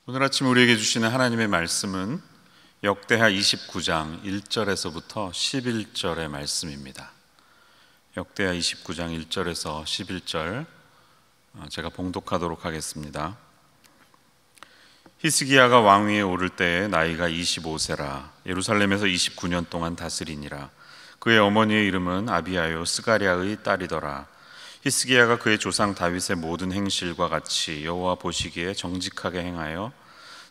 오늘 아침 우리에게 주시는 하나님의 말씀은 역대하 29장 1절에서부터 11절의 말씀입니다. 역대하 29장 1절에서 11절 제가 봉독하도록 하겠습니다. 히스기야가 왕위에 오를 때에 나이가 25세라 예루살렘에서 29년 동안 다스리니라. 그의 어머니의 이름은 아비아요 스가랴의 딸이더라. 히스기야가 그의 조상 다윗의 모든 행실과 같이 여호와 보시기에 정직하게 행하여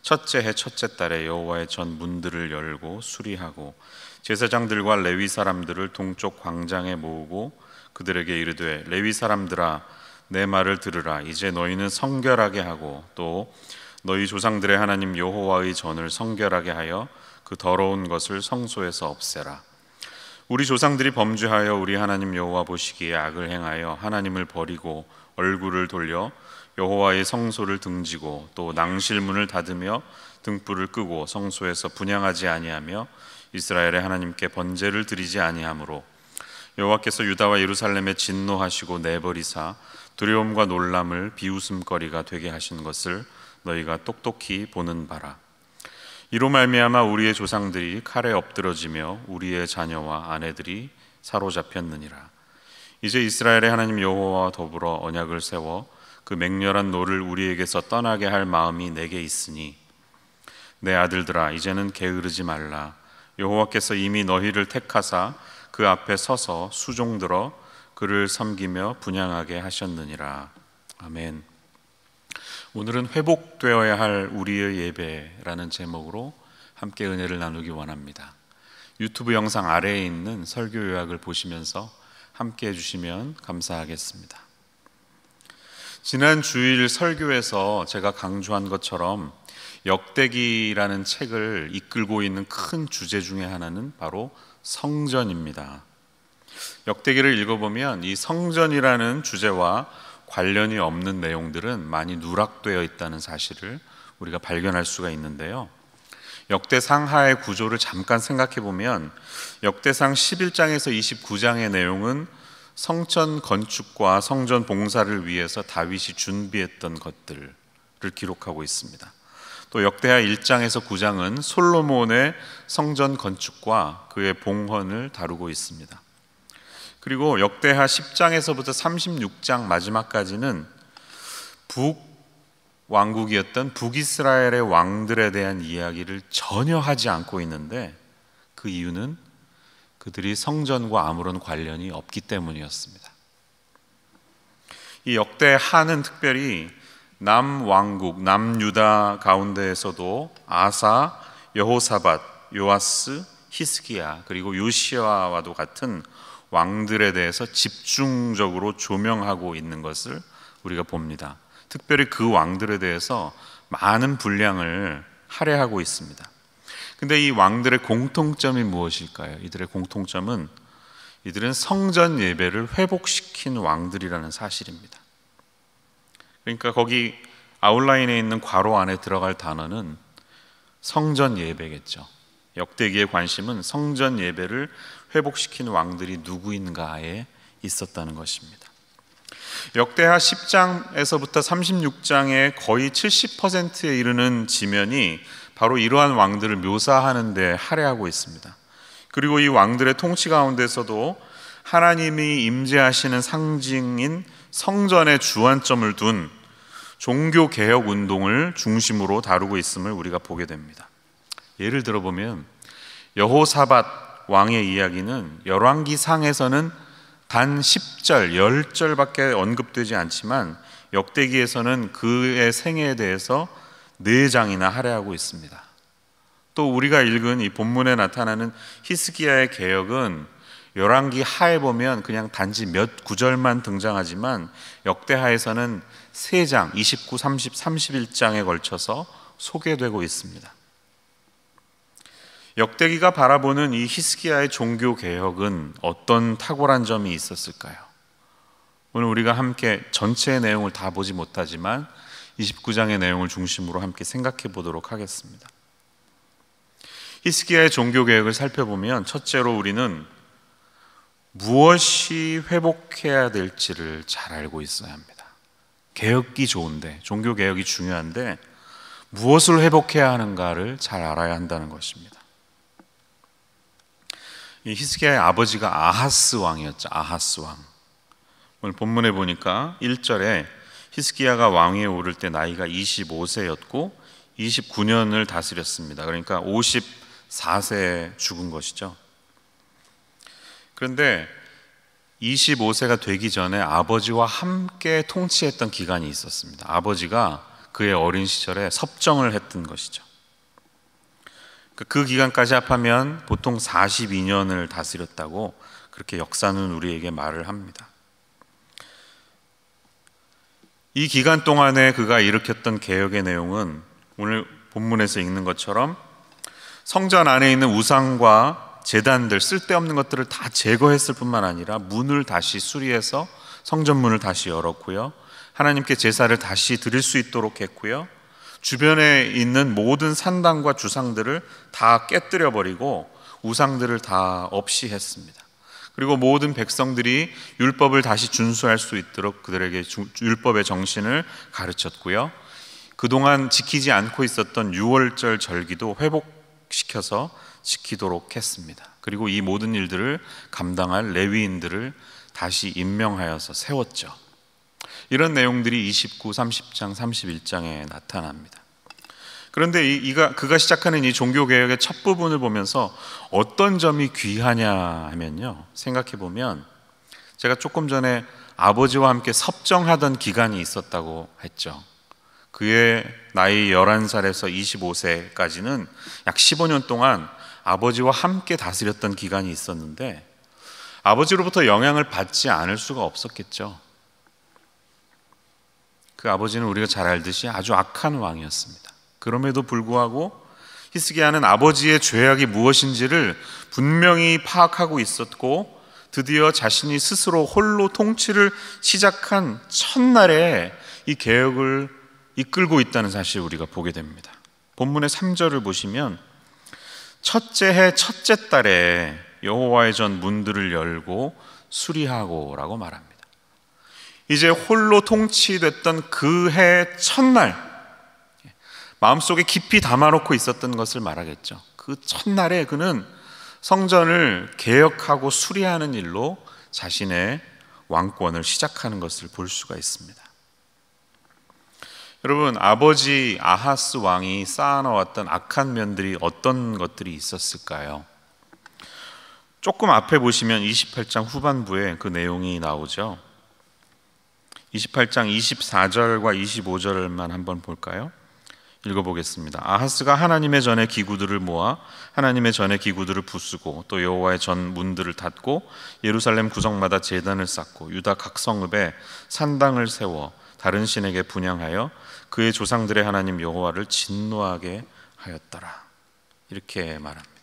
첫째 해 첫째 달에 여호와의 전 문들을 열고 수리하고 제사장들과 레위 사람들을 동쪽 광장에 모으고 그들에게 이르되 레위 사람들아 내 말을 들으라. 이제 너희는 성결하게 하고 또 너희 조상들의 하나님 여호와의 전을 성결하게 하여 그 더러운 것을 성소에서 없애라. 우리 조상들이 범죄하여 우리 하나님 여호와 보시기에 악을 행하여 하나님을 버리고 얼굴을 돌려 여호와의 성소를 등지고 또 낭실문을 닫으며 등불을 끄고 성소에서 분향하지 아니하며 이스라엘의 하나님께 번제를 드리지 아니하므로 여호와께서 유다와 예루살렘에 진노하시고 내버리사 두려움과 놀람을 비웃음거리가 되게 하신 것을 너희가 똑똑히 보는 바라. 이로 말미암아 우리의 조상들이 칼에 엎드러지며 우리의 자녀와 아내들이 사로잡혔느니라. 이제 이스라엘의 하나님 여호와와 더불어 언약을 세워 그 맹렬한 노를 우리에게서 떠나게 할 마음이 내게 있으니 내 아들들아 이제는 게으르지 말라. 여호와께서 이미 너희를 택하사 그 앞에 서서 수종들어 그를 섬기며 분향하게 하셨느니라. 아멘. 오늘은 회복되어야 할 우리의 예배라는 제목으로 함께 은혜를 나누기 원합니다. 유튜브 영상 아래에 있는 설교 요약을 보시면서 함께 해주시면 감사하겠습니다. 지난 주일 설교에서 제가 강조한 것처럼 역대기라는 책을 이끌고 있는 큰 주제 중에 하나는 바로 성전입니다. 역대기를 읽어보면 이 성전이라는 주제와 관련이 없는 내용들은 많이 누락되어 있다는 사실을 우리가 발견할 수가 있는데요. 역대상하의 구조를 잠깐 생각해 보면 역대상 11장에서 29장의 내용은 성전 건축과 성전 봉사를 위해서 다윗이 준비했던 것들을 기록하고 있습니다. 또 역대하 1장에서 9장은 솔로몬의 성전 건축과 그의 봉헌을 다루고 있습니다. 그리고 역대하 10장에서부터 36장 마지막까지는 북왕국이었던 북이스라엘의 왕들에 대한 이야기를 전혀 하지 않고 있는데 그 이유는 그들이 성전과 아무런 관련이 없기 때문이었습니다. 이 역대하는 특별히 남왕국, 남유다 가운데에서도 아사, 여호사밧, 요아스, 히스기야 그리고 요시야와도 같은 왕들에 대해서 집중적으로 조명하고 있는 것을 우리가 봅니다. 특별히 그 왕들에 대해서 많은 분량을 할애하고 있습니다. 근데 이 왕들의 공통점이 무엇일까요? 이들의 공통점은 이들은 성전 예배를 회복시킨 왕들이라는 사실입니다. 그러니까 거기 아웃라인에 있는 괄호 안에 들어갈 단어는 성전 예배겠죠. 역대기의 관심은 성전 예배를 회복시킨 왕들이 누구인가에 있었다는 것입니다. 역대하 10장에서부터 36장의 거의 70%에 이르는 지면이 바로 이러한 왕들을 묘사하는 데 할애하고 있습니다. 그리고 이 왕들의 통치 가운데서도 하나님이 임재하시는 상징인 성전에 주안점을 둔 종교개혁 운동을 중심으로 다루고 있음을 우리가 보게 됩니다. 예를 들어보면 여호사밧 왕의 이야기는 열왕기상에서는 단 10절, 10절밖에 언급되지 않지만 역대기에서는 그의 생애에 대해서 4장이나 할애하고 있습니다. 또 우리가 읽은 이 본문에 나타나는 히스기야의 개혁은 열왕기 하에 보면 그냥 단지 몇 구절만 등장하지만 역대하에서는 3장, 29, 30, 31장에 걸쳐서 소개되고 있습니다. 역대기가 바라보는 이 히스기야의 종교개혁은 어떤 탁월한 점이 있었을까요? 오늘 우리가 함께 전체의 내용을 다 보지 못하지만 29장의 내용을 중심으로 함께 생각해 보도록 하겠습니다. 히스기야의 종교개혁을 살펴보면 첫째로 우리는 무엇이 회복해야 될지를 잘 알고 있어야 합니다. 개혁이 좋은데, 종교개혁이 중요한데 무엇을 회복해야 하는가를 잘 알아야 한다는 것입니다. 이 히스기야의 아버지가 아하스 왕이었죠. 아하스 왕. 오늘 본문에 보니까 1절에 히스기야가 왕위에 오를 때 나이가 25세였고 29년을 다스렸습니다. 그러니까 54세에 죽은 것이죠. 그런데 25세가 되기 전에 아버지와 함께 통치했던 기간이 있었습니다. 아버지가 그의 어린 시절에 섭정을 했던 것이죠. 그 기간까지 합하면 보통 42년을 다스렸다고 그렇게 역사는 우리에게 말을 합니다. 이 기간 동안에 그가 일으켰던 개혁의 내용은 오늘 본문에서 읽는 것처럼 성전 안에 있는 우상과 제단들, 쓸데없는 것들을 다 제거했을 뿐만 아니라 문을 다시 수리해서 성전문을 다시 열었고요, 하나님께 제사를 다시 드릴 수 있도록 했고요, 주변에 있는 모든 산당과 주상들을 다 깨뜨려 버리고 우상들을 다 없이 했습니다. 그리고 모든 백성들이 율법을 다시 준수할 수 있도록 그들에게 율법의 정신을 가르쳤고요, 그동안 지키지 않고 있었던 유월절 절기도 회복시켜서 지키도록 했습니다. 그리고 이 모든 일들을 감당할 레위인들을 다시 임명하여서 세웠죠. 이런 내용들이 29, 30장, 31장에 나타납니다. 그런데 그가 시작하는 이 종교개혁의 첫 부분을 보면서 어떤 점이 귀하냐 하면요, 생각해보면 제가 조금 전에 아버지와 함께 섭정하던 기간이 있었다고 했죠. 그의 나이 11살에서 25세까지는 약 15년 동안 아버지와 함께 다스렸던 기간이 있었는데 아버지로부터 영향을 받지 않을 수가 없었겠죠. 그 아버지는 우리가 잘 알듯이 아주 악한 왕이었습니다. 그럼에도 불구하고 히스기야는 아버지의 죄악이 무엇인지를 분명히 파악하고 있었고, 드디어 자신이 스스로 홀로 통치를 시작한 첫날에 이 개혁을 이끌고 있다는 사실을 우리가 보게 됩니다. 본문의 3절을 보시면 첫째 해 첫째 달에 여호와의 전 문들을 열고 수리하고 라고 말합니다. 이제 홀로 통치됐던 그 해 첫날, 마음속에 깊이 담아놓고 있었던 것을 말하겠죠. 그 첫날에 그는 성전을 개혁하고 수리하는 일로 자신의 왕권을 시작하는 것을 볼 수가 있습니다. 여러분, 아버지 아하스 왕이 쌓아놓았던 악한 면들이 어떤 것들이 있었을까요? 조금 앞에 보시면 28장 후반부에 그 내용이 나오죠. 28장 24절과 25절만 한번 볼까요? 읽어보겠습니다. 아하스가 하나님의 전에 기구들을 모아 하나님의 전에 기구들을 부수고 또 여호와의 전 문들을 닫고 예루살렘 구석마다 제단을 쌓고 유다 각 성읍에 산당을 세워 다른 신에게 분향하여 그의 조상들의 하나님 여호와를 진노하게 하였더라. 이렇게 말합니다.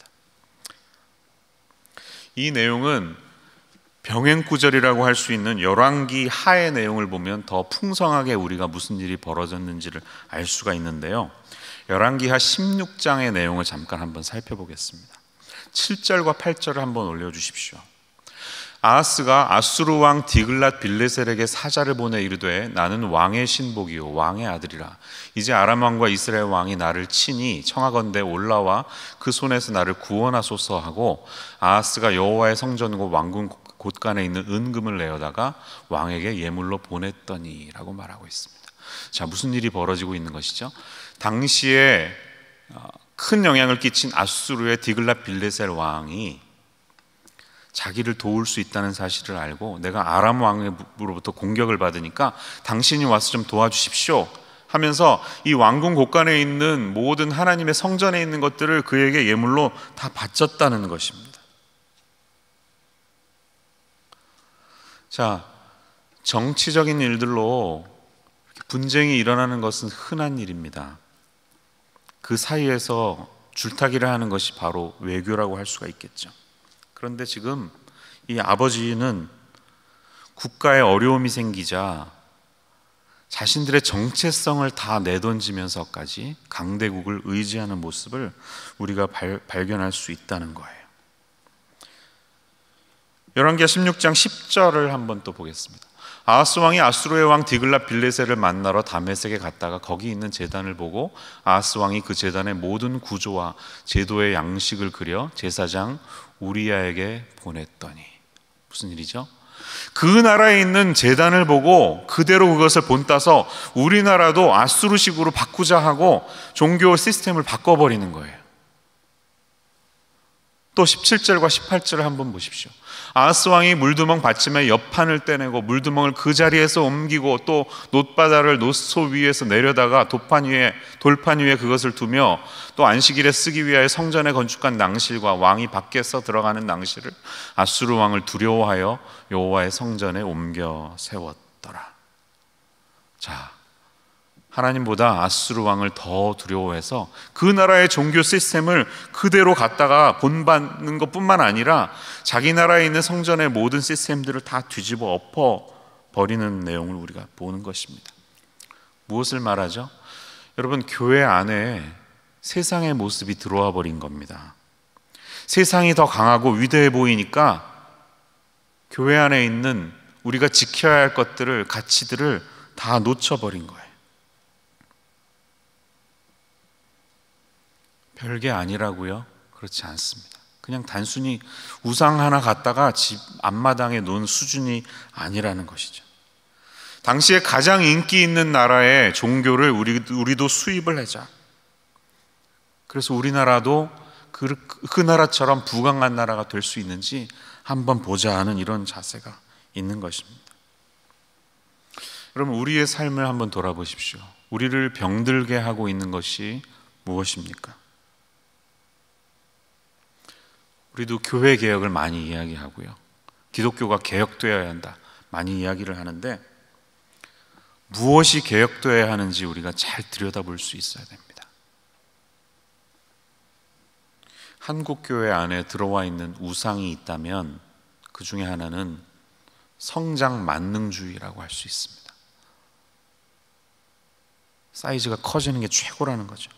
이 내용은 병행구절이라고 할 수 있는 열왕기 하의 내용을 보면 더 풍성하게 우리가 무슨 일이 벌어졌는지를 알 수가 있는데요, 열왕기하 16장의 내용을 잠깐 한번 살펴보겠습니다. 7절과 8절을 한번 올려주십시오. 아하스가 아수르 왕 디글랏 빌레셀에게 사자를 보내 이르되 나는 왕의 신복이요 왕의 아들이라. 이제 아람 왕과 이스라엘 왕이 나를 치니 청하건대 올라와 그 손에서 나를 구원하소서 하고, 아하스가 여호와의 성전과 왕궁 곳간에 있는 은금을 내어다가 왕에게 예물로 보냈더니 라고 말하고 있습니다. 자, 무슨 일이 벌어지고 있는 것이죠? 당시에 큰 영향을 끼친 아수르의 디글랏 빌레셀 왕이 자기를 도울 수 있다는 사실을 알고 내가 아람 왕으로부터 공격을 받으니까 당신이 와서 좀 도와주십시오 하면서 이 왕궁 곳간에 있는 모든 하나님의 성전에 있는 것들을 그에게 예물로 다 바쳤다는 것입니다. 자, 정치적인 일들로 분쟁이 일어나는 것은 흔한 일입니다. 그 사이에서 줄타기를 하는 것이 바로 외교라고 할 수가 있겠죠. 그런데 지금 이 아버지는 국가에 어려움이 생기자 자신들의 정체성을 다 내던지면서까지 강대국을 의지하는 모습을 우리가 발견할 수 있다는 거예요. 열왕기하 16장 10절을 한번 또 보겠습니다. 아하스 왕이 아수르의 왕 디글랏 빌레셀을 만나러 다메섹에 갔다가 거기 있는 제단을 보고 아하스 왕이 그 제단의 모든 구조와 제도의 양식을 그려 제사장 우리야에게 보냈더니, 무슨 일이죠? 그 나라에 있는 제단을 보고 그대로 그것을 본따서 우리나라도 아수르식으로 바꾸자 하고 종교 시스템을 바꿔버리는 거예요. 또 17절과 18절을 한번 보십시오. 아하스 왕이 물두멍 받침에 옆판을 떼내고 물두멍을 그 자리에서 옮기고 또 놋바다를 놋소 위에서 내려다가 돌판 위에 그것을 두며 또 안식일에 쓰기 위하여 성전에 건축한 낭실과 왕이 밖에서 들어가는 낭실을 아수르 왕을 두려워하여 여호와의 성전에 옮겨 세웠더라. 자, 하나님보다 아수르 왕을 더 두려워해서 그 나라의 종교 시스템을 그대로 갖다가 본받는 것뿐만 아니라 자기 나라에 있는 성전의 모든 시스템들을 다 뒤집어 엎어버리는 내용을 우리가 보는 것입니다. 무엇을 말하죠? 여러분, 교회 안에 세상의 모습이 들어와 버린 겁니다. 세상이 더 강하고 위대해 보이니까 교회 안에 있는 우리가 지켜야 할 것들을, 가치들을 다 놓쳐버린 거예요. 별게 아니라고요? 그렇지 않습니다. 그냥 단순히 우상 하나 갖다가 집 앞마당에 놓은 수준이 아니라는 것이죠. 당시에 가장 인기 있는 나라의 종교를 우리도 수입을 하자. 그래서 우리나라도 그 나라처럼 부강한 나라가 될 수 있는지 한번 보자 하는 이런 자세가 있는 것입니다. 여러분, 우리의 삶을 한번 돌아보십시오. 우리를 병들게 하고 있는 것이 무엇입니까? 우리도 교회 개혁을 많이 이야기하고요, 기독교가 개혁되어야 한다 많이 이야기를 하는데 무엇이 개혁되어야 하는지 우리가 잘 들여다볼 수 있어야 됩니다. 한국 교회 안에 들어와 있는 우상이 있다면 그 중에 하나는 성장 만능주의라고 할 수 있습니다. 사이즈가 커지는 게 최고라는 거죠.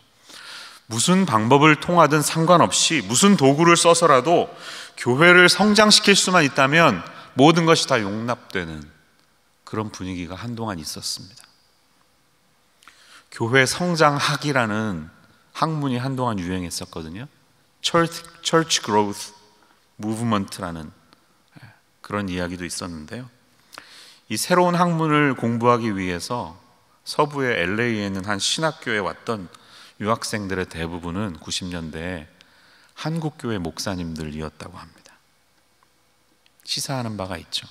무슨 방법을 통하든 상관없이 무슨 도구를 써서라도 교회를 성장시킬 수만 있다면 모든 것이 다 용납되는 그런 분위기가 한동안 있었습니다. 교회 성장학이라는 학문이 한동안 유행했었거든요. Church Growth Movement라는 그런 이야기도 있었는데요. 이 새로운 학문을 공부하기 위해서 서부의 LA에 있는 한 신학교에 왔던 유학생들의 대부분은 90년대에 한국교회 목사님들이었다고 합니다. 시사하는 바가 있죠.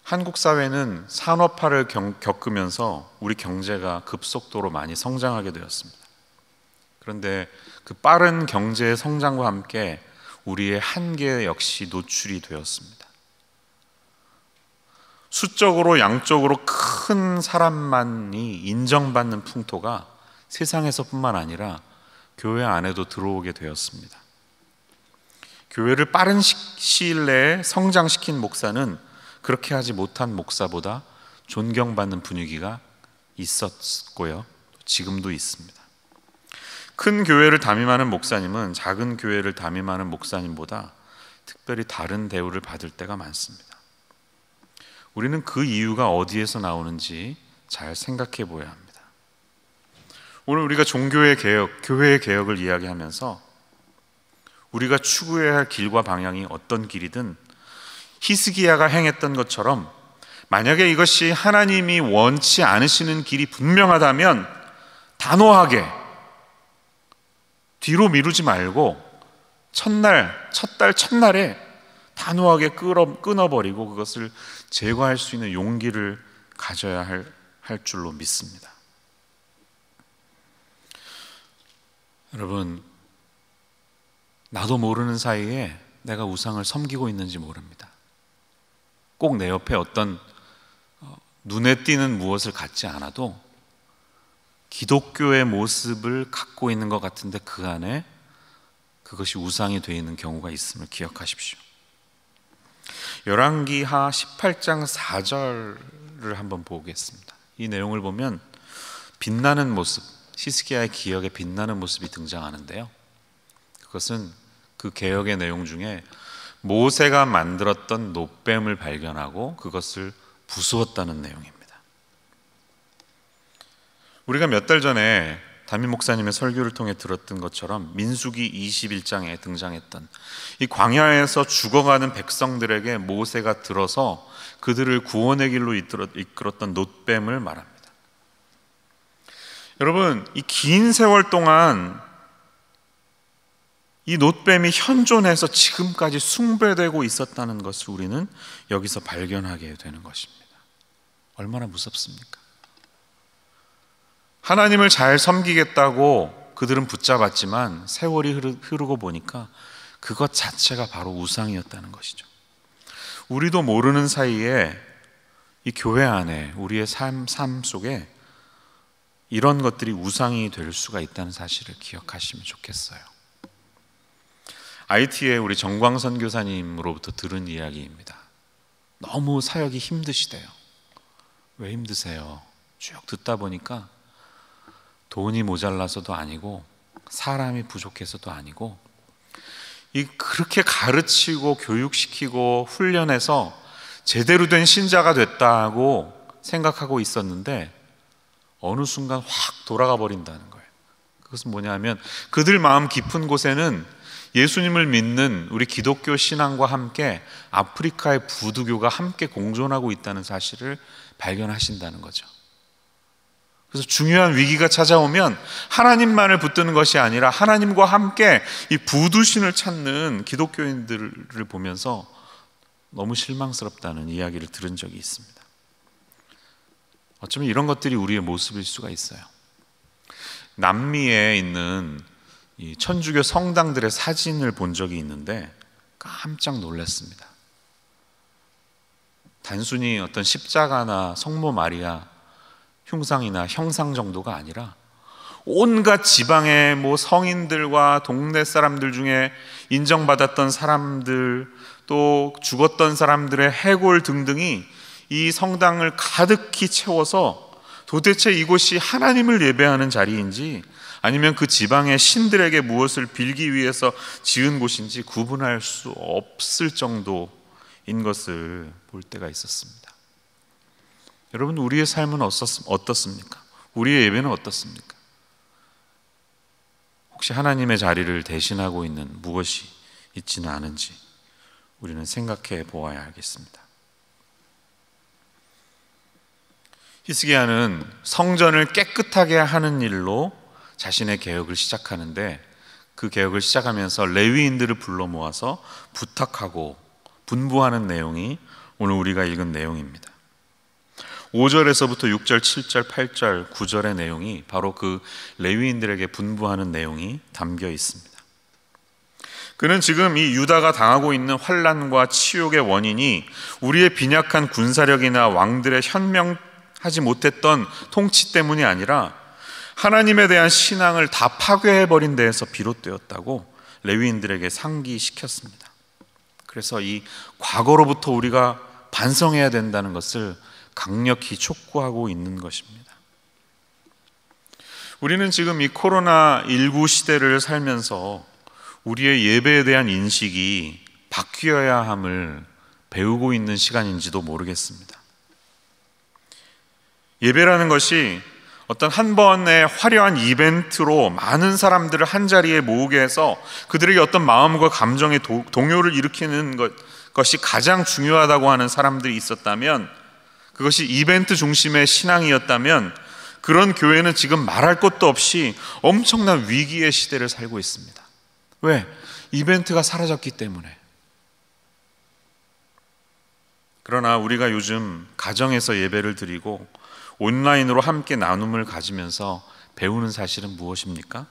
한국 사회는 산업화를 겪으면서 우리 경제가 급속도로 많이 성장하게 되었습니다. 그런데 그 빠른 경제의 성장과 함께 우리의 한계 역시 노출이 되었습니다. 수적으로 양적으로 큰 사람만이 인정받는 풍토가 세상에서뿐만 아니라 교회 안에도 들어오게 되었습니다. 교회를 빠른 시일 내에 성장시킨 목사는 그렇게 하지 못한 목사보다 존경받는 분위기가 있었고요, 지금도 있습니다. 큰 교회를 담임하는 목사님은 작은 교회를 담임하는 목사님보다 특별히 다른 대우를 받을 때가 많습니다. 우리는 그 이유가 어디에서 나오는지 잘 생각해 보아야 합니다. 오늘 우리가 종교의 개혁, 교회의 개혁을 이야기하면서 우리가 추구해야 할 길과 방향이 어떤 길이든 히스기야가 행했던 것처럼 만약에 이것이 하나님이 원치 않으시는 길이 분명하다면 단호하게 뒤로 미루지 말고 첫날에 단호하게 끊어버리고 그것을 제거할 수 있는 용기를 가져야 할 줄로 믿습니다. 여러분, 나도 모르는 사이에 내가 우상을 섬기고 있는지 모릅니다. 꼭 내 옆에 어떤 눈에 띄는 무엇을 갖지 않아도 기독교의 모습을 갖고 있는 것 같은데 그 안에 그것이 우상이 되어 있는 경우가 있음을 기억하십시오. 열왕기하 18장 4절을 한번 보겠습니다. 이 내용을 보면 빛나는 모습, 히스기야의 기억에 빛나는 모습이 등장하는데요, 그것은 그 개혁의 내용 중에 모세가 만들었던 놋뱀을 발견하고 그것을 부수었다는 내용입니다. 우리가 몇 달 전에 담임 목사님의 설교를 통해 들었던 것처럼 민수기 21장에 등장했던 이 광야에서 죽어가는 백성들에게 모세가 들어서 그들을 구원의 길로 이끌었던 놋뱀을 말합니다. 여러분, 이 긴 세월 동안 이 놋뱀이 현존해서 지금까지 숭배되고 있었다는 것을 우리는 여기서 발견하게 되는 것입니다. 얼마나 무섭습니까? 하나님을 잘 섬기겠다고 그들은 붙잡았지만 세월이 흐르고 보니까 그것 자체가 바로 우상이었다는 것이죠. 우리도 모르는 사이에 이 교회 안에 우리의 삶 속에 이런 것들이 우상이 될 수가 있다는 사실을 기억하시면 좋겠어요. IT에 우리 정광선 교사님으로부터 들은 이야기입니다. 너무 사역이 힘드시대요. 왜 힘드세요? 쭉 듣다 보니까 돈이 모자라서도 아니고 사람이 부족해서도 아니고 그렇게 가르치고 교육시키고 훈련해서 제대로 된 신자가 됐다고 생각하고 있었는데 어느 순간 확 돌아가 버린다는 거예요. 그것은 뭐냐면 그들 마음 깊은 곳에는 예수님을 믿는 우리 기독교 신앙과 함께 아프리카의 부두교가 함께 공존하고 있다는 사실을 발견하신다는 거죠. 그래서 중요한 위기가 찾아오면 하나님만을 붙드는 것이 아니라 하나님과 함께 이 부두신을 찾는 기독교인들을 보면서 너무 실망스럽다는 이야기를 들은 적이 있습니다. 어쩌면 이런 것들이 우리의 모습일 수가 있어요. 남미에 있는 이 천주교 성당들의 사진을 본 적이 있는데 깜짝 놀랐습니다. 단순히 어떤 십자가나 성모 마리아 흉상이나 형상 정도가 아니라 온갖 지방의 성인들과 동네 사람들 중에 인정받았던 사람들, 또 죽었던 사람들의 해골 등등이 이 성당을 가득히 채워서 도대체 이곳이 하나님을 예배하는 자리인지 아니면 그 지방의 신들에게 무엇을 빌기 위해서 지은 곳인지 구분할 수 없을 정도인 것을 볼 때가 있었습니다. 여러분, 우리의 삶은 어떻습니까? 우리의 예배는 어떻습니까? 혹시 하나님의 자리를 대신하고 있는 무엇이 있지는 않은지 우리는 생각해 보아야 하겠습니다. 히스기야는 성전을 깨끗하게 하는 일로 자신의 개혁을 시작하는데 그 개혁을 시작하면서 레위인들을 불러 모아서 부탁하고 분부하는 내용이 오늘 우리가 읽은 내용입니다. 5절에서부터 6절, 7절, 8절, 9절의 내용이 바로 그 레위인들에게 분부하는 내용이 담겨 있습니다. 그는 지금 이 유다가 당하고 있는 환난과 치욕의 원인이 우리의 빈약한 군사력이나 왕들의 현명하지 못했던 통치 때문이 아니라 하나님에 대한 신앙을 다 파괴해버린 데에서 비롯되었다고 레위인들에게 상기시켰습니다. 그래서 이 과거로부터 우리가 반성해야 된다는 것을 강력히 촉구하고 있는 것입니다. 우리는 지금 이 코로나19 시대를 살면서 우리의 예배에 대한 인식이 바뀌어야 함을 배우고 있는 시간인지도 모르겠습니다. 예배라는 것이 어떤 한 번의 화려한 이벤트로 많은 사람들을 한자리에 모으게 해서 그들에게 어떤 마음과 감정의 동요를 일으키는 것이 가장 중요하다고 하는 사람들이 있었다면, 그것이 이벤트 중심의 신앙이었다면 그런 교회는 지금 말할 것도 없이 엄청난 위기의 시대를 살고 있습니다. 왜? 이벤트가 사라졌기 때문에. 그러나 우리가 요즘 가정에서 예배를 드리고 온라인으로 함께 나눔을 가지면서 배우는 사실은 무엇입니까?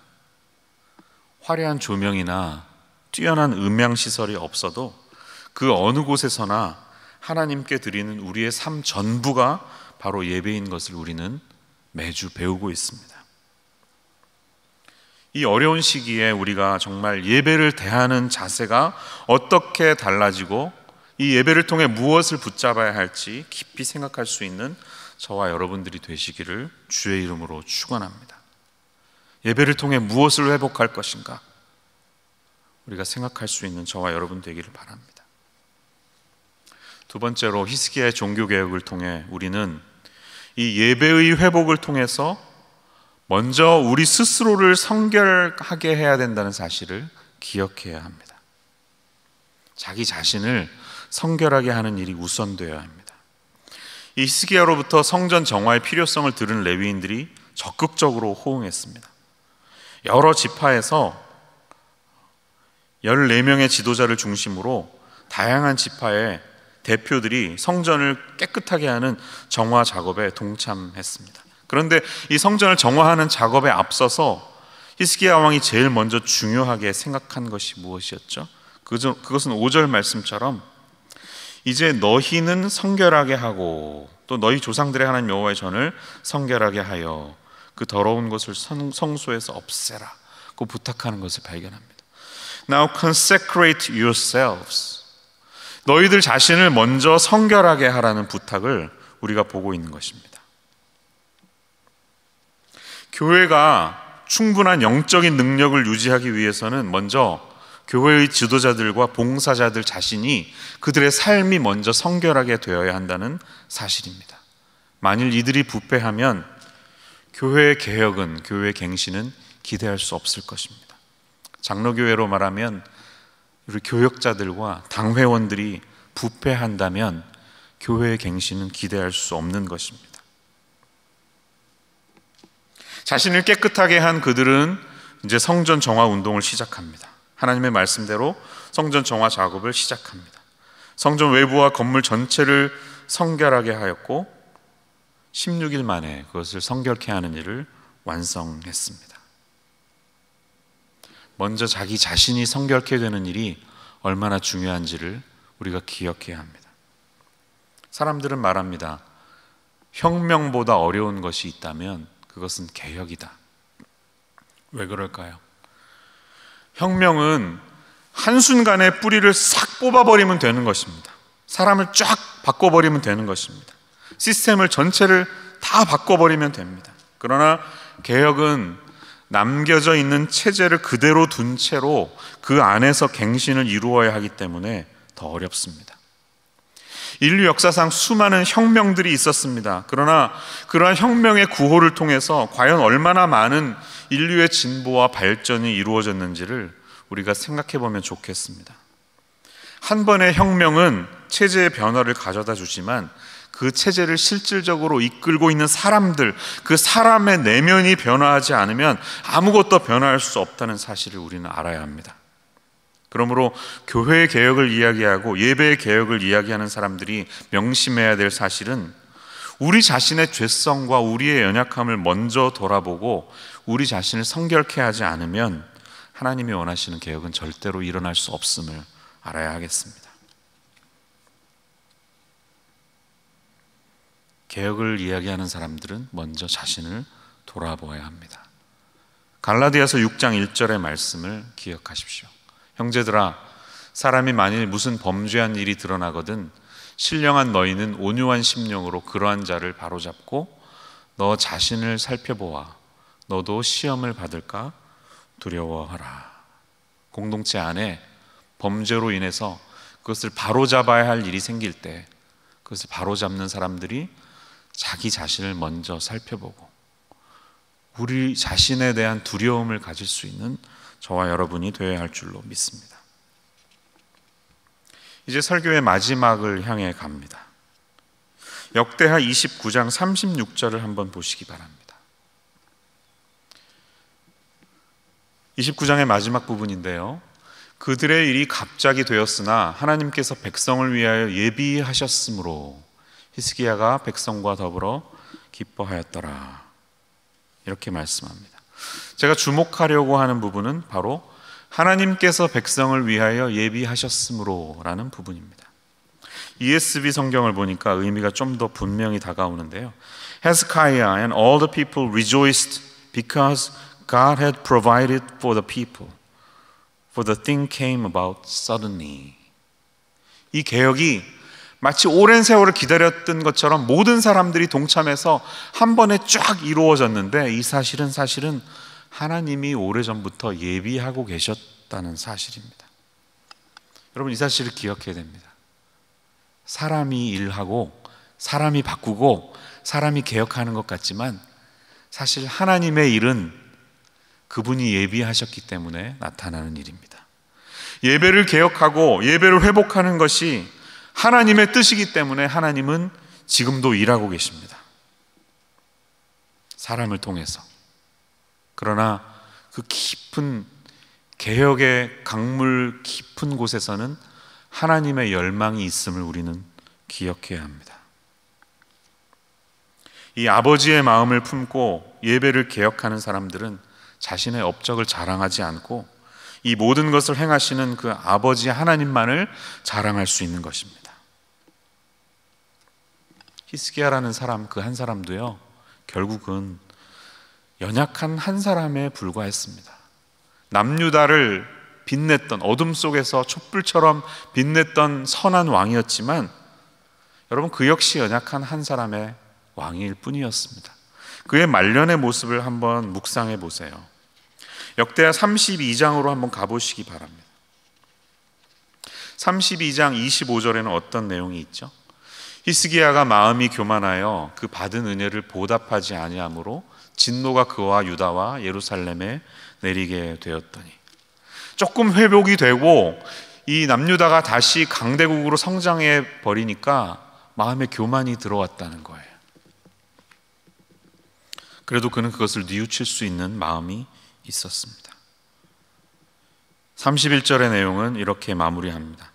화려한 조명이나 뛰어난 음향시설이 없어도 그 어느 곳에서나 하나님께 드리는 우리의 삶 전부가 바로 예배인 것을 우리는 매주 배우고 있습니다. 이 어려운 시기에 우리가 정말 예배를 대하는 자세가 어떻게 달라지고 이 예배를 통해 무엇을 붙잡아야 할지 깊이 생각할 수 있는 저와 여러분들이 되시기를 주의 이름으로 축원합니다. 예배를 통해 무엇을 회복할 것인가 우리가 생각할 수 있는 저와 여러분 되기를 바랍니다. 두 번째로 히스기야의 종교개혁을 통해 우리는 이 예배의 회복을 통해서 먼저 우리 스스로를 성결하게 해야 된다는 사실을 기억해야 합니다. 자기 자신을 성결하게 하는 일이 우선되어야 합니다. 이 히스기야로부터 성전 정화의 필요성을 들은 레위인들이 적극적으로 호응했습니다. 여러 지파에서 14명의 지도자를 중심으로 다양한 지파의 대표들이 성전을 깨끗하게 하는 정화 작업에 동참했습니다. 그런데 이 성전을 정화하는 작업에 앞서서 히스기야 왕이 제일 먼저 중요하게 생각한 것이 무엇이었죠? 그것은 5절 말씀처럼 이제 너희는 성결하게 하고 또 너희 조상들의 하나님 여호와의 전을 성결하게 하여 그 더러운 것을 성소에서 없애라 고 부탁하는 것을 발견합니다. Now consecrate yourselves. 너희들 자신을 먼저 성결하게 하라는 부탁을 우리가 보고 있는 것입니다. 교회가 충분한 영적인 능력을 유지하기 위해서는 먼저 교회의 지도자들과 봉사자들 자신이 그들의 삶이 먼저 성결하게 되어야 한다는 사실입니다. 만일 이들이 부패하면 교회의 개혁은, 교회의 갱신은 기대할 수 없을 것입니다. 장로교회로 말하면 우리 교역자들과 당회원들이 부패한다면 교회의 갱신은 기대할 수 없는 것입니다. 자신을 깨끗하게 한 그들은 이제 성전 정화 운동을 시작합니다. 하나님의 말씀대로 성전 정화 작업을 시작합니다. 성전 외부와 건물 전체를 성결하게 하였고 16일 만에 그것을 성결케 하는 일을 완성했습니다. 먼저 자기 자신이 성결케 되는 일이 얼마나 중요한지를 우리가 기억해야 합니다. 사람들은 말합니다. 혁명보다 어려운 것이 있다면 그것은 개혁이다. 왜 그럴까요? 혁명은 한순간에 뿌리를 싹 뽑아버리면 되는 것입니다. 사람을 쫙 바꿔버리면 되는 것입니다. 시스템을 전체를 다 바꿔버리면 됩니다. 그러나 개혁은 남겨져 있는 체제를 그대로 둔 채로 그 안에서 갱신을 이루어야 하기 때문에 더 어렵습니다. 인류 역사상 수많은 혁명들이 있었습니다. 그러나 그러한 혁명의 구호를 통해서 과연 얼마나 많은 인류의 진보와 발전이 이루어졌는지를 우리가 생각해 보면 좋겠습니다. 한 번의 혁명은 체제의 변화를 가져다 주지만 그 체제를 실질적으로 이끌고 있는 사람들, 그 사람의 내면이 변화하지 않으면 아무것도 변화할 수 없다는 사실을 우리는 알아야 합니다. 그러므로 교회의 개혁을 이야기하고 예배의 개혁을 이야기하는 사람들이 명심해야 될 사실은 우리 자신의 죄성과 우리의 연약함을 먼저 돌아보고 우리 자신을 성결케 하지 않으면 하나님이 원하시는 개혁은 절대로 일어날 수 없음을 알아야 하겠습니다. 개혁을 이야기하는 사람들은 먼저 자신을 돌아보아야 합니다. 갈라디아서 6장 1절의 말씀을 기억하십시오. 형제들아, 사람이 만일 무슨 범죄한 일이 드러나거든 신령한 너희는 온유한 심령으로 그러한 자를 바로잡고 너 자신을 살펴보아 너도 시험을 받을까 두려워하라. 공동체 안에 범죄로 인해서 그것을 바로잡아야 할 일이 생길 때 그것을 바로잡는 사람들이 자기 자신을 먼저 살펴보고 우리 자신에 대한 두려움을 가질 수 있는 저와 여러분이 되어야 할 줄로 믿습니다. 이제 설교의 마지막을 향해 갑니다. 역대하 29장 36절을 한번 보시기 바랍니다. 29장의 마지막 부분인데요. 그들의 일이 갑자기 되었으나 하나님께서 백성을 위하여 예비하셨으므로 히스기야가 백성과 더불어 기뻐하였더라. 이렇게 말씀합니다. 제가 주목하려고 하는 부분은 바로 하나님께서 백성을 위하여 예비하셨으므로 라는 부분입니다. ESV 성경을 보니까 의미가 좀 더 분명히 다가오는데요. Hezekiah and all the people rejoiced because God had provided for the people, for the thing came about suddenly. 이 개혁이 마치 오랜 세월을 기다렸던 것처럼 모든 사람들이 동참해서 한 번에 쫙 이루어졌는데 이 사실은 하나님이 오래전부터 예비하고 계셨다는 사실입니다. 여러분, 이 사실을 기억해야 됩니다. 사람이 일하고 사람이 바꾸고 사람이 개혁하는 것 같지만 사실 하나님의 일은 그분이 예비하셨기 때문에 나타나는 일입니다. 예배를 개혁하고 예배를 회복하는 것이 하나님의 뜻이기 때문에 하나님은 지금도 일하고 계십니다. 사람을 통해서. 그러나 그 깊은 개혁의 강물 깊은 곳에서는 하나님의 열망이 있음을 우리는 기억해야 합니다. 이 아버지의 마음을 품고 예배를 개혁하는 사람들은 자신의 업적을 자랑하지 않고 이 모든 것을 행하시는 그 아버지 하나님만을 자랑할 수 있는 것입니다. 히스기야라는 사람, 그 한 사람도요, 결국은 연약한 한 사람에 불과했습니다. 남유다를 빛냈던, 어둠 속에서 촛불처럼 빛냈던 선한 왕이었지만 여러분, 그 역시 연약한 한 사람의 왕일 뿐이었습니다. 그의 말년의 모습을 한번 묵상해 보세요. 역대하 32장으로 한번 가보시기 바랍니다. 32장 25절에는 어떤 내용이 있죠? 히스기야가 마음이 교만하여 그 받은 은혜를 보답하지 아니하므로 진노가 그와 유다와 예루살렘에 내리게 되었더니, 조금 회복이 되고 이 남유다가 다시 강대국으로 성장해 버리니까 마음에 교만이 들어왔다는 거예요. 그래도 그는 그것을 뉘우칠 수 있는 마음이 있었습니다. 31절의 내용은 이렇게 마무리합니다.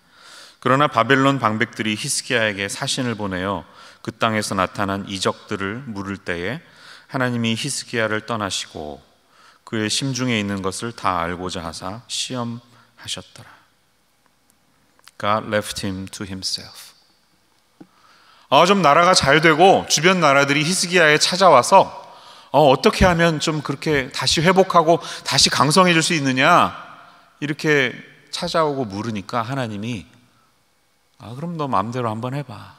그러나 바벨론 방백들이 히스기야에게 사신을 보내어 그 땅에서 나타난 이적들을 물을 때에 하나님이 히스기야를 떠나시고 그의 심중에 있는 것을 다 알고자 하사 시험하셨더라. God left him to himself. 좀 나라가 잘 되고 주변 나라들이 히스기야에 찾아와서 어떻게 하면 좀 그렇게 다시 회복하고 다시 강성해질 수 있느냐 이렇게 찾아오고 물으니까 하나님이 그럼 너 마음대로 한번 해봐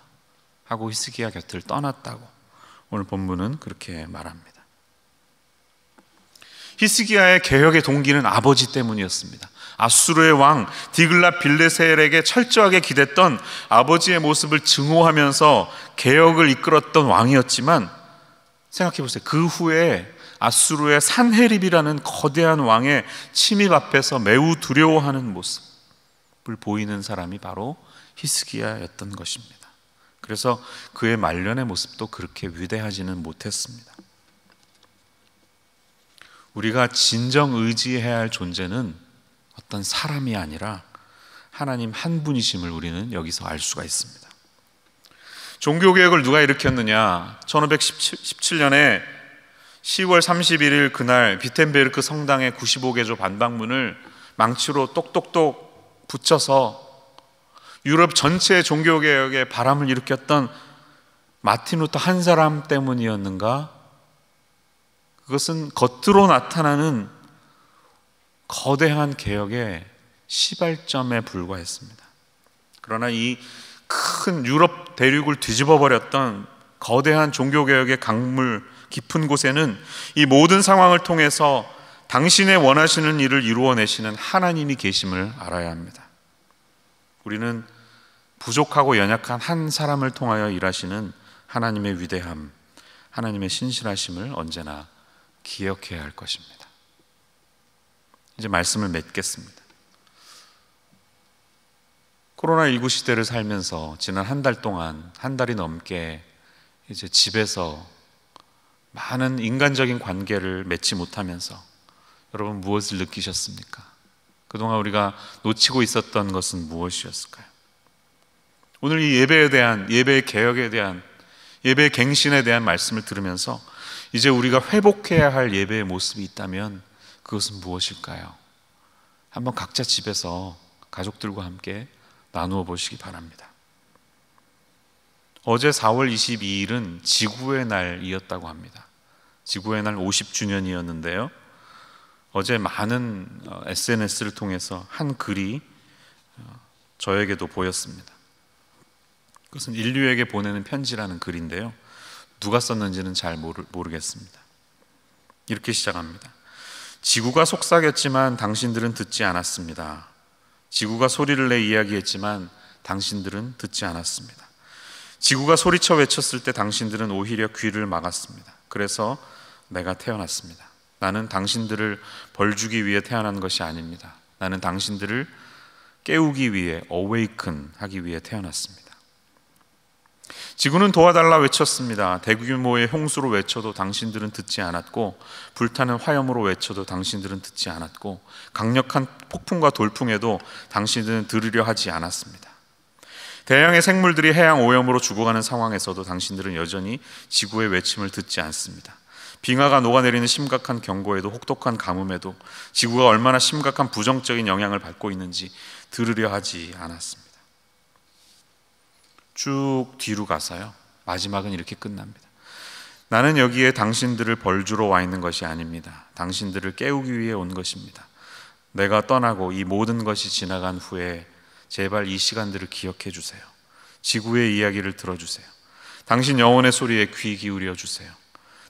하고 히스기야 곁을 떠났다고 오늘 본문은 그렇게 말합니다. 히스기야의 개혁의 동기는 아버지 때문이었습니다. 아수르의 왕 디글랏 빌레셀에게 철저하게 기댔던 아버지의 모습을 증오하면서 개혁을 이끌었던 왕이었지만, 생각해 보세요. 그 후에 아수르의 산헤립이라는 거대한 왕의 침입 앞에서 매우 두려워하는 모습을 보이는 사람이 바로 히스기야였던 것입니다. 그래서 그의 말년의 모습도 그렇게 위대하지는 못했습니다. 우리가 진정 의지해야 할 존재는 어떤 사람이 아니라 하나님 한 분이심을 우리는 여기서 알 수가 있습니다. 종교개혁을 누가 일으켰느냐? 1517년에 10월 31일 그날 비텐베르크 성당의 95개조 반박문을 망치로 똑똑똑 붙여서 유럽 전체의 종교개혁에 바람을 일으켰던 마틴 루터 한 사람 때문이었는가? 그것은 겉으로 나타나는 거대한 개혁의 시발점에 불과했습니다. 그러나 이 큰 유럽 대륙을 뒤집어 버렸던 거대한 종교개혁의 강물 깊은 곳에는 이 모든 상황을 통해서 당신의 원하시는 일을 이루어내시는 하나님이 계심을 알아야 합니다. 우리는 부족하고 연약한 한 사람을 통하여 일하시는 하나님의 위대함, 하나님의 신실하심을 언제나 기억해야 할 것입니다. 이제 말씀을 맺겠습니다. 코로나19 시대를 살면서 지난 한 달 동안, 한 달이 넘게 이제 집에서 많은 인간적인 관계를 맺지 못하면서 여러분 무엇을 느끼셨습니까? 그동안 우리가 놓치고 있었던 것은 무엇이었을까요? 오늘 이 예배에 대한, 예배의 개혁에 대한, 예배의 갱신에 대한 말씀을 들으면서 이제 우리가 회복해야 할 예배의 모습이 있다면 그것은 무엇일까요? 한번 각자 집에서 가족들과 함께 나누어 보시기 바랍니다. 어제 4월 22일은 지구의 날이었다고 합니다. 지구의 날 50주년이었는데요. 어제 많은 SNS를 통해서 한 글이 저에게도 보였습니다. 그것은 인류에게 보내는 편지라는 글인데요. 누가 썼는지는 잘 모르겠습니다. 이렇게 시작합니다. 지구가 속삭였지만 당신들은 듣지 않았습니다. 지구가 소리를 내 이야기했지만 당신들은 듣지 않았습니다. 지구가 소리쳐 외쳤을 때 당신들은 오히려 귀를 막았습니다. 그래서 내가 태어났습니다. 나는 당신들을 벌주기 위해 태어난 것이 아닙니다. 나는 당신들을 깨우기 위해, awaken 하기 위해 태어났습니다. 지구는 도와달라 외쳤습니다. 대규모의 홍수로 외쳐도 당신들은 듣지 않았고, 불타는 화염으로 외쳐도 당신들은 듣지 않았고, 강력한 폭풍과 돌풍에도 당신들은 들으려 하지 않았습니다. 대양의 생물들이 해양 오염으로 죽어가는 상황에서도 당신들은 여전히 지구의 외침을 듣지 않습니다. 빙하가 녹아내리는 심각한 경고에도, 혹독한 가뭄에도 지구가 얼마나 심각한 부정적인 영향을 받고 있는지 들으려 하지 않았습니다. 쭉 뒤로 가서요, 마지막은 이렇게 끝납니다. 나는 여기에 당신들을 벌주러 와 있는 것이 아닙니다. 당신들을 깨우기 위해 온 것입니다. 내가 떠나고 이 모든 것이 지나간 후에 제발 이 시간들을 기억해 주세요. 지구의 이야기를 들어주세요. 당신 영혼의 소리에 귀 기울여 주세요.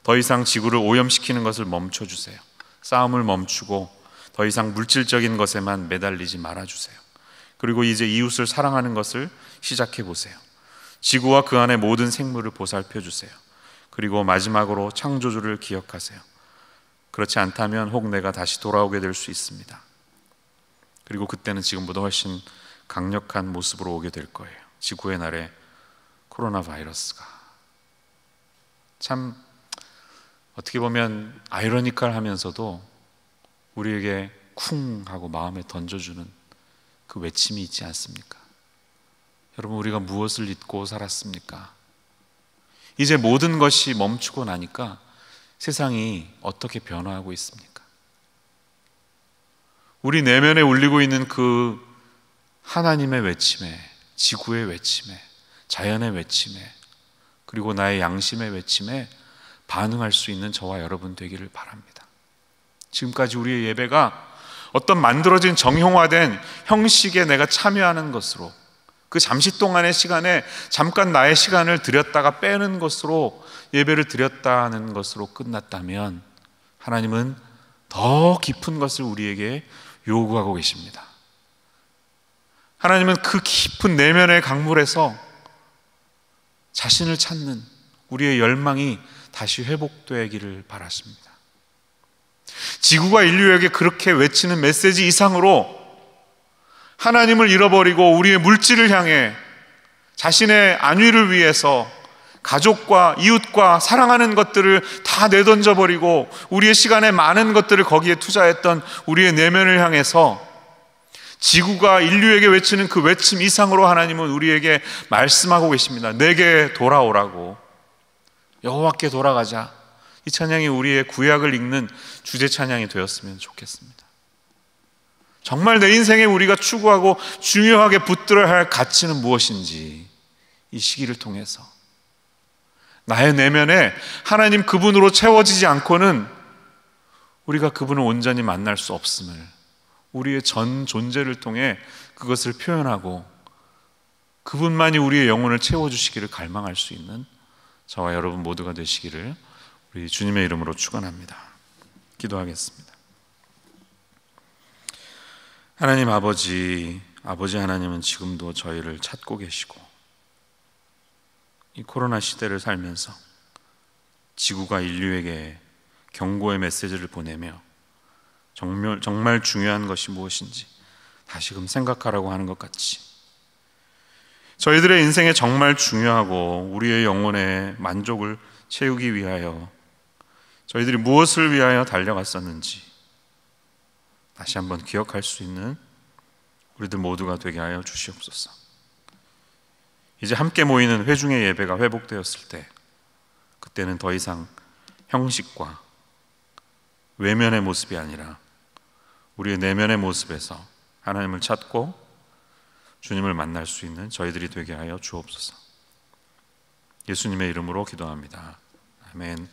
더 이상 지구를 오염시키는 것을 멈춰주세요. 싸움을 멈추고 더 이상 물질적인 것에만 매달리지 말아주세요. 그리고 이제 이웃을 사랑하는 것을 시작해 보세요. 지구와 그 안의 모든 생물을 보살펴 주세요. 그리고 마지막으로 창조주를 기억하세요. 그렇지 않다면 혹 내가 다시 돌아오게 될 수 있습니다. 그리고 그때는 지금보다 훨씬 강력한 모습으로 오게 될 거예요. 지구의 날에 코로나 바이러스가 참 어떻게 보면 아이러니컬하면서도 우리에게 쿵 하고 마음에 던져주는 그 외침이 있지 않습니까? 여러분, 우리가 무엇을 잊고 살았습니까? 이제 모든 것이 멈추고 나니까 세상이 어떻게 변화하고 있습니까? 우리 내면에 울리고 있는 그 하나님의 외침에, 지구의 외침에, 자연의 외침에, 그리고 나의 양심의 외침에 반응할 수 있는 저와 여러분 되기를 바랍니다. 지금까지 우리의 예배가 어떤 만들어진 정형화된 형식에 내가 참여하는 것으로, 그 잠시 동안의 시간에 잠깐 나의 시간을 드렸다가 빼는 것으로 예배를 드렸다는 것으로 끝났다면, 하나님은 더 깊은 것을 우리에게 요구하고 계십니다. 하나님은 그 깊은 내면의 강물에서 자신을 찾는 우리의 열망이 다시 회복되기를 바라십니다. 지구가 인류에게 그렇게 외치는 메시지 이상으로 하나님을 잃어버리고 우리의 물질을 향해 자신의 안위를 위해서 가족과 이웃과 사랑하는 것들을 다 내던져버리고 우리의 시간에 많은 것들을 거기에 투자했던 우리의 내면을 향해서 지구가 인류에게 외치는 그 외침 이상으로 하나님은 우리에게 말씀하고 계십니다. 내게 돌아오라고, 여호와께 돌아가자. 이 찬양이 우리의 구약을 읽는 주제 찬양이 되었으면 좋겠습니다. 정말 내 인생에 우리가 추구하고 중요하게 붙들어야 할 가치는 무엇인지 이 시기를 통해서 나의 내면에 하나님 그분으로 채워지지 않고는 우리가 그분을 온전히 만날 수 없음을, 우리의 전 존재를 통해 그것을 표현하고 그분만이 우리의 영혼을 채워주시기를 갈망할 수 있는 저와 여러분 모두가 되시기를 우리 주님의 이름으로 축원합니다. 기도하겠습니다. 하나님 아버지 하나님은 지금도 저희를 찾고 계시고, 이 코로나 시대를 살면서 지구가 인류에게 경고의 메시지를 보내며 정말 중요한 것이 무엇인지 다시금 생각하라고 하는 것 같이, 저희들의 인생에 정말 중요하고 우리의 영혼의 만족을 채우기 위하여 저희들이 무엇을 위하여 달려갔었는지 다시 한번 기억할 수 있는 우리들 모두가 되게 하여 주시옵소서. 이제 함께 모이는 회중의 예배가 회복되었을 때, 그때는 더 이상 형식과 외면의 모습이 아니라 우리의 내면의 모습에서 하나님을 찾고 주님을 만날 수 있는 저희들이 되게 하여 주옵소서. 예수님의 이름으로 기도합니다. 아멘.